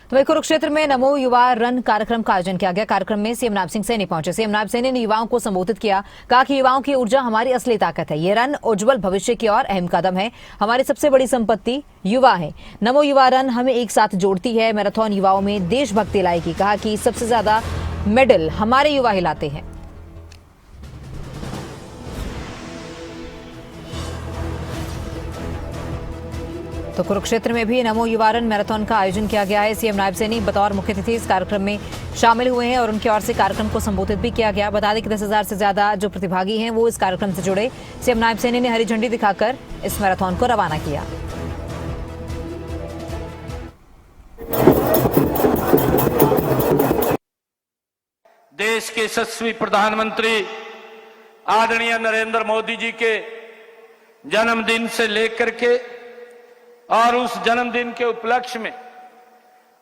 तो वही कुरुक्षेत्र में नमो युवा रन कार्यक्रम का आयोजन किया गया। कार्यक्रम में सीएम नायब सिंह सैनी पहुंचे। सीएम नायब सैनी ने युवाओं को संबोधित किया, कहा कि युवाओं की ऊर्जा हमारी असली ताकत है। ये रन उज्जवल भविष्य की ओर अहम कदम है। हमारी सबसे बड़ी संपत्ति युवा है। नमो युवा रन हमें एक साथ जोड़ती है। मैराथन युवाओं में देशभक्ति लाएगी। कहा कि सबसे ज्यादा मेडल हमारे युवा ही लाते हैं। तो कुरुक्षेत्र में भी नमो युवा रन मैराथन का आयोजन किया गया है। सीएम नायब सैनी बतौर मुख्य अतिथि इस कार्यक्रम में शामिल हुए हैं और उनकी ओर से कार्यक्रम को संबोधित भी किया गया। बता दें कि 10,000 से ज्यादा जो प्रतिभागी हैं वो इस कार्यक्रम से जुड़े। सीएम नायब सैनी ने हरी झंडी दिखाकर इस मैराथन को रवाना किया। देश के यशस्वी प्रधानमंत्री आदरणीय नरेंद्र मोदी जी के जन्मदिन से लेकर के और उस जन्मदिन के उपलक्ष्य में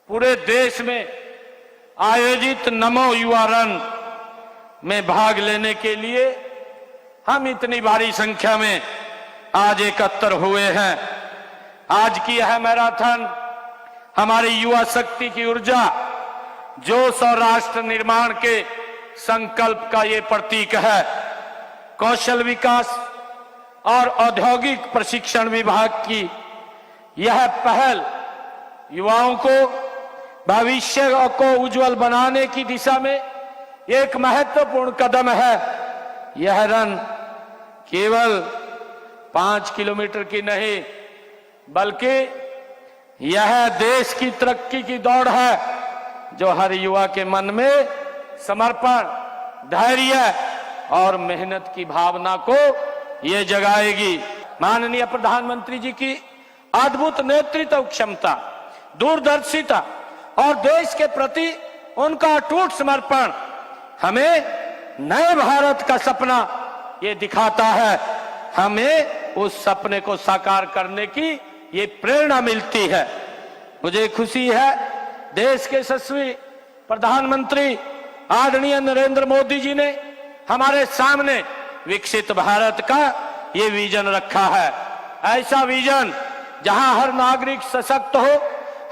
पूरे देश में आयोजित नमो युवा रन में भाग लेने के लिए हम इतनी भारी संख्या में आज एकत्र हुए हैं। आज की यह मैराथन हमारी युवा शक्ति की ऊर्जा, जोश और राष्ट्र निर्माण के संकल्प का ये प्रतीक है। कौशल विकास और औद्योगिक प्रशिक्षण विभाग की यह पहल युवाओं को भविष्य को उज्जवल बनाने की दिशा में एक महत्वपूर्ण कदम है। यह रन केवल 5 किलोमीटर की नहीं बल्कि यह देश की तरक्की की दौड़ है, जो हर युवा के मन में समर्पण, धैर्य और मेहनत की भावना को ये जगाएगी। माननीय प्रधानमंत्री जी की अद्भुत नेतृत्व क्षमता, दूरदर्शिता और देश के प्रति उनका अटूट समर्पण हमें नए भारत का सपना ये दिखाता है। हमें उस सपने को साकार करने की ये प्रेरणा मिलती है। मुझे खुशी है देश के यशस्वी प्रधानमंत्री आदरणीय नरेंद्र मोदी जी ने हमारे सामने विकसित भारत का ये विजन रखा है। ऐसा विजन जहां हर नागरिक सशक्त हो,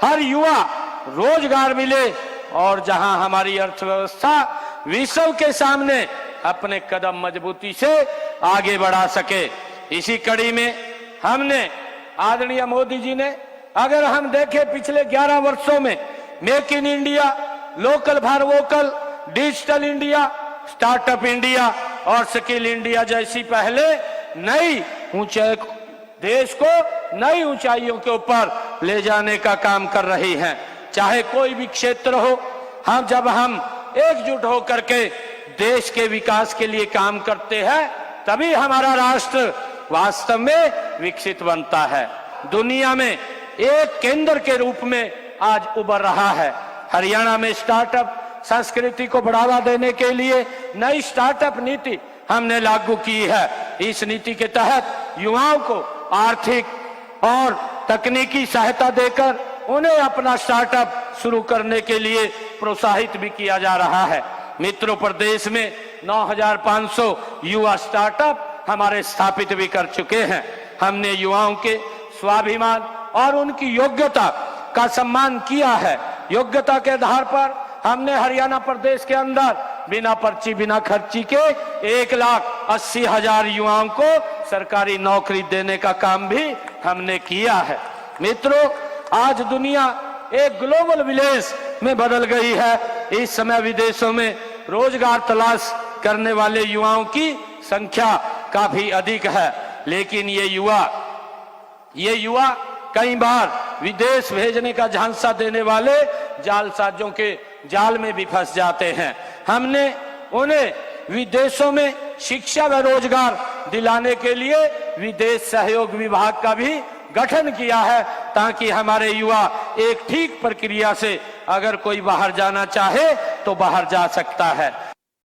हर युवा रोजगार मिले और जहां हमारी अर्थव्यवस्था विश्व के सामने अपने कदम मजबूती से आगे बढ़ा सके। इसी कड़ी में हमने आदरणीय मोदी जी ने, अगर हम देखें पिछले 11 वर्षों में make in India, local for vocal, digital India, startup India और स्किल इंडिया जैसी पहले नई ऊंचाई देश को नई ऊंचाइयों के ऊपर ले जाने का काम कर रही हैं। चाहे कोई भी क्षेत्र हो, जब हम एकजुट होकर के देश के विकास के लिए काम करते हैं तभी हमारा राष्ट्र वास्तव में विकसित बनता है। दुनिया में एक केंद्र के रूप में आज उभर रहा है। हरियाणा में स्टार्टअप संस्कृति को बढ़ावा देने के लिए नई स्टार्टअप नीति हमने लागू की है। इस नीति के तहत युवाओं को आर्थिक और तकनीकी सहायता देकर उन्हें अपना स्टार्टअप शुरू करने के लिए प्रोत्साहित भी किया जा रहा है। मित्रों, प्रदेश में 9,500 युवा स्टार्टअप हमारे स्थापित भी कर चुके हैं। हमने युवाओं के स्वाभिमान और उनकी योग्यता का सम्मान किया है। योग्यता के आधार पर हमने हरियाणा प्रदेश के अंदर बिना पर्ची बिना खर्ची के 1,80,000 युवाओं को सरकारी नौकरी देने का काम भी हमने किया है। मित्रों, आज दुनिया एक ग्लोबल विलेज में बदल गई है। इस समय विदेशों में रोजगार तलाश करने वाले युवाओं की संख्या काफी अधिक है, लेकिन ये युवा कई बार विदेश भेजने का झांसा देने वाले जालसाजों के जाल में भी फंस जाते हैं। हमने उन्हें विदेशों में शिक्षा व रोजगार दिलाने के लिए विदेश सहयोग विभाग का भी गठन किया है, ताकि हमारे युवा एक ठीक प्रक्रिया से अगर कोई बाहर जाना चाहे तो बाहर जा सकता है।